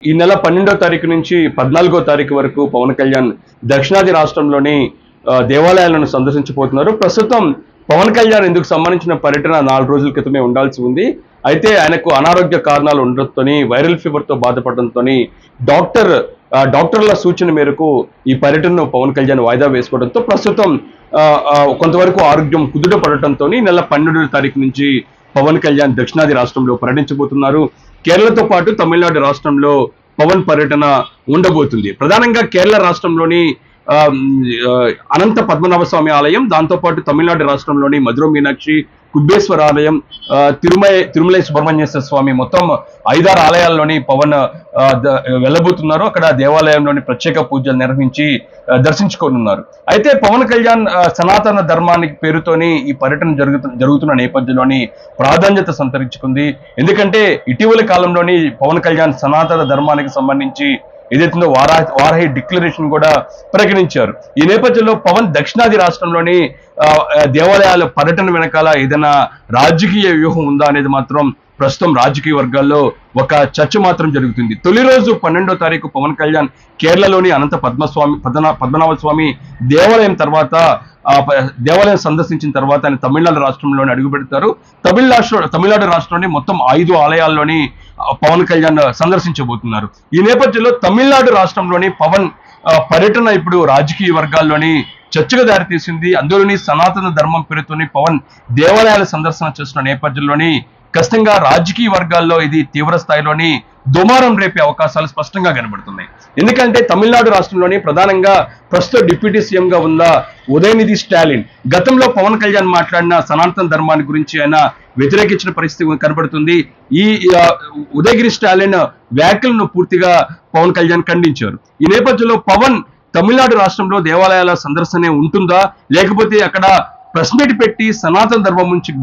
ఈ నెల 12వ తారీఖు నుంచి 14వ తారీఖు వరకు పవన్ కళ్యాణ్ దక్షిణాది రాష్ట్రంలోని దేవాలయాలను సందర్శించబోతున్నారు. ప్రస్తుతం పవన్ కళ్యాణ్ ఇందుకు సంబంధించిన పర్యటన 4 రోజుల క్రితమే ఉండాల్సి ఉంది. అయితే ఆయనకు అనారోగ్య కారణాలు ఉండడంతోని వైరల్ ఫీవర్తో బాధపడడంతో డాక్టర్ల సూచన మేరకు ఈ పర్యటనను పవన్ కళ్యాణ్ వాయిదా వేసుకోవడంతో ప్రస్తుతం కొంతవరకు ఆరోగ్యం కుదుట పడటంతో నెల 12వ తారీఖు నుంచి పవన్ కళ్యాణ్ దక్షిణాది రాష్ట్రంలో పర్యటించబోతున్నారు. కేరళతో పాటు తమిళనాడు రాష్ట్రంలో పవన్ పర్యటన ఉండబోతుంది. ప్రధానంగా కేరళ రాష్ట్రంలోని అనంత పద్మనాభ స్వామి ఆలయం, దాంతోపాటు తమిళనాడు రాష్ట్రంలోని మధుర మీనాక్షి, కుబ్బేశ్వర ఆలయం, తిరుమలై సుబ్రహ్మణ్యేశ్వర స్వామి, మొత్తం 5-6 ఆలయాల్లోని పవన్ వెళ్ళబోతున్నారు. అక్కడ దేవాలయంలోని ప్రత్యేక పూజలు నిర్వహించి దర్శించుకోనున్నారు. అయితే పవన్ కళ్యాణ్ సనాతన ధర్మానికి పేరుతోని ఈ పర్యటన జరుగుతున్న నేపథ్యంలోని ప్రాధాన్యత సంతరించుకుంది. ఎందుకంటే ఇటీవల కాలంలోని పవన్ కళ్యాణ్ సనాతన ధర్మానికి సంబంధించి ఏదైతుందో వారాహి డిక్లరేషన్ కూడా ప్రకటించారు. ఈ నేపథ్యంలో పవన్ దక్షిణాది రాష్ట్రంలోని దేవాలయాల పర్యటన వెనకాల ఏదైనా రాజకీయ వ్యూహం ఉందా అనేది మాత్రం ప్రస్తుతం రాజకీయ వర్గాల్లో ఒక చర్చ మాత్రం జరుగుతుంది. తొలి రోజు 12వ తారీఖు పవన్ కళ్యాణ్ కేరళలోని అనంత పద్మనాభ స్వామి దేవాలయం తర్వాత దేవాలయం సందర్శించిన తర్వాత ఆయన తమిళనాడు రాష్ట్రంలోని అడుగు పెడతారు. తమిళనాడు రాష్ట్రంలోని మొత్తం 5 ఆలయాల్లోని పవన్ కళ్యాణ్ సందర్శించబోతున్నారు. ఈ నేపథ్యంలో తమిళనాడు రాష్ట్రంలోని పవన్ పర్యటన ఇప్పుడు రాజకీయ వర్గాల్లోని చర్చగా దారితీసింది. అందులోని సనాతన ధర్మం పేరుతోని పవన్ దేవాలయాల సందర్శన చేస్తున్న నేపథ్యంలోని ఖచ్చితంగా రాజకీయ వర్గాల్లో ఇది తీవ్ర స్థాయిలోని దుమారం రేపే అవకాశాలు స్పష్టంగా కనబడుతున్నాయి. ఎందుకంటే తమిళనాడు రాష్ట్రంలోని ప్రధానంగా ప్రస్తుత డిప్యూటీ సీఎంగా ఉన్న ఉదయనిధి స్టాలిన్ గతంలో పవన్ కళ్యాణ్ మాట్లాడిన సనాతన ధర్మాన్ని గురించి ఆయన వ్యతిరేకించిన పరిస్థితి కనబడుతుంది. ఈ ఉదయగిరి స్టాలిన్ వ్యాఖ్యలను పూర్తిగా పవన్ కళ్యాణ్ ఖండించారు. ఈ నేపథ్యంలో పవన్ తమిళనాడు రాష్ట్రంలో దేవాలయాల సందర్శనే ఉంటుందా, లేకపోతే అక్కడ ప్రెస్ మీట్ పెట్టి సనాతన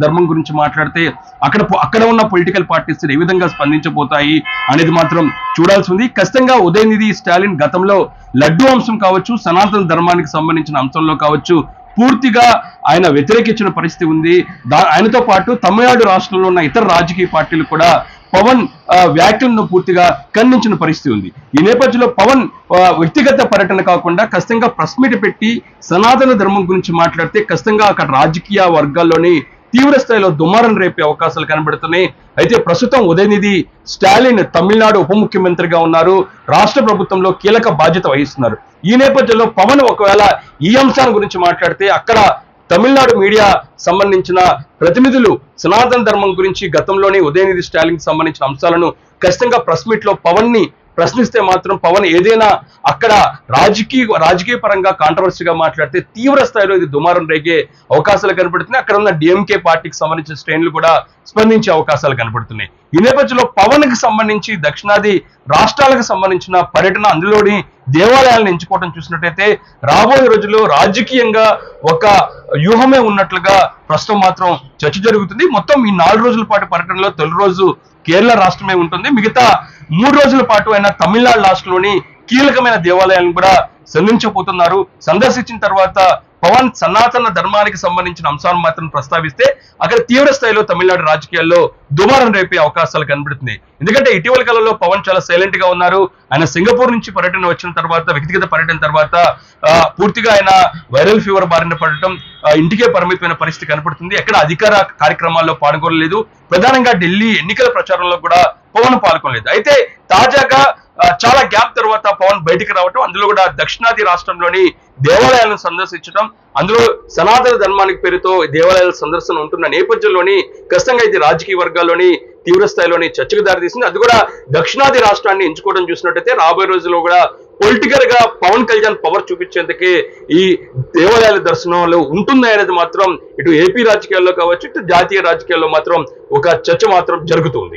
ధర్మం గురించి మాట్లాడితే అక్కడ ఉన్న పొలిటికల్ పార్టీస్ ఏ విధంగా స్పందించబోతాయి అనేది మాత్రం చూడాల్సి ఉంది. ఖచ్చితంగా ఉదయనిధి స్టాలిన్ గతంలో లడ్డు అంశం కావచ్చు, సనాతన ధర్మానికి సంబంధించిన అంశంలో కావచ్చు పూర్తిగా ఆయన వ్యతిరేకించిన పరిస్థితి ఉంది. ఆయనతో పాటు తమిళనాడు రాష్ట్రంలో ఉన్న ఇతర రాజకీయ పార్టీలు కూడా పవన్ వ్యాఖ్యలను పూర్తిగా ఖండించిన పరిస్థితి ఉంది. ఈ నేపథ్యంలో పవన్ వ్యక్తిగత పర్యటన కాకుండా ఖచ్చితంగా ప్రెస్ మీట్ పెట్టి సనాతన ధర్మం గురించి మాట్లాడితే ఖచ్చితంగా అక్కడ రాజకీయ వర్గాల్లోని తీవ్ర స్థాయిలో దుమారం రేపే అవకాశాలు కనబడుతున్నాయి. అయితే ప్రస్తుతం ఉదయనిధి స్టాలిన్ తమిళనాడు ఉప ముఖ్యమంత్రిగా ఉన్నారు, రాష్ట్ర ప్రభుత్వంలో కీలక బాధ్యత వహిస్తున్నారు. ఈ నేపథ్యంలో పవన్ ఒకవేళ ఈ అంశాల గురించి మాట్లాడితే అక్కడ తమిళనాడు మీడియా సంబంధించిన ప్రతినిధులు సనాతన ధర్మం గురించి గతంలోనే ఉదయనిధి స్టాలిన్ సంబంధించిన అంశాలను ఖచ్చితంగా ప్రెస్ మీట్ లో పవన్ ని ప్రశ్నిస్తే మాత్రం పవన్ ఏదైనా అక్కడ రాజకీయ పరంగా కాంట్రవర్సీగా మాట్లాడితే తీవ్ర స్థాయిలో ఇది దుమారం రేగే అవకాశాలు కనబడుతున్నాయి. అక్కడ ఉన్న డిఎంకే పార్టీకి సంబంధించిన శ్రేణులు కూడా స్పందించే అవకాశాలు కనబడుతున్నాయి. ఈ నేపథ్యంలో పవన్ కి సంబంధించి దక్షిణాది రాష్ట్రాలకు సంబంధించిన పర్యటన, అందులోని దేవాలయాలను ఎంచుకోవడం చూసినట్టయితే రాబోయే రోజుల్లో రాజకీయంగా ఒక వ్యూహమే ఉన్నట్లుగా ప్రస్తుతం మాత్రం చర్చ జరుగుతుంది. మొత్తం ఈ 4 రోజుల పాటు పర్యటనలో తొలి రోజు కేరళ రాష్ట్రమే ఉంటుంది. మిగతా 3 రోజుల పాటు ఆయన తమిళనాడు రాష్ట్రంలోని కీలకమైన దేవాలయాలను కూడా సందర్శించబోతున్నారు. సందర్శించిన తర్వాత పవన్ సనాతన ధర్మానికి సంబంధించిన అంశాలను మాత్రం ప్రస్తావిస్తే అక్కడ తీవ్ర స్థాయిలో తమిళనాడు రాజకీయాల్లో దుమారం రేపే అవకాశాలు కనబడుతున్నాయి. ఎందుకంటే ఇటీవల కాలంలో పవన్ చాలా సైలెంట్ గా ఉన్నారు. ఆయన సింగపూర్ నుంచి పర్యటన వచ్చిన తర్వాత, వ్యక్తిగత పర్యటన తర్వాత పూర్తిగా ఆయన వైరల్ ఫీవర్ బారిన పడటం, ఇంటికే పరిమితమైన పరిస్థితి కనపడుతుంది. ఎక్కడ అధికార కార్యక్రమాల్లో పాల్గొనలేదు. ప్రధానంగా ఢిల్లీ ఎన్నికల ప్రచారంలో కూడా పవన్ పాల్గొనలేదు. అయితే తాజాగా చాలా గ్యాప్ తర్వాత పవన్ బయటికి రావటం, అందులో కూడా దక్షిణాది రాష్ట్రంలోని దేవాలయాలను సందర్శించడం, అందులో సనాతన ధర్మానికి పేరుతో దేవాలయాల సందర్శన ఉంటున్న నేపథ్యంలోని ఖచ్చితంగా ఇది రాజకీయ వర్గాల్లోని తీవ్ర స్థాయిలోని చర్చకు దారితీసింది. అది కూడా దక్షిణాది రాష్ట్రాన్ని ఎంచుకోవడం చూసినట్టయితే రాబోయే రోజుల్లో కూడా పొలిటికల్ గా పవన్ కళ్యాణ్ పవర్ చూపించేందుకే ఈ దేవాలయాల దర్శనంలో ఉంటుంది అనేది మాత్రం ఇటు ఏపీ రాజకీయాల్లో కావచ్చు, ఇటు జాతీయ రాజకీయాల్లో మాత్రం ఒక చర్చ మాత్రం జరుగుతుంది.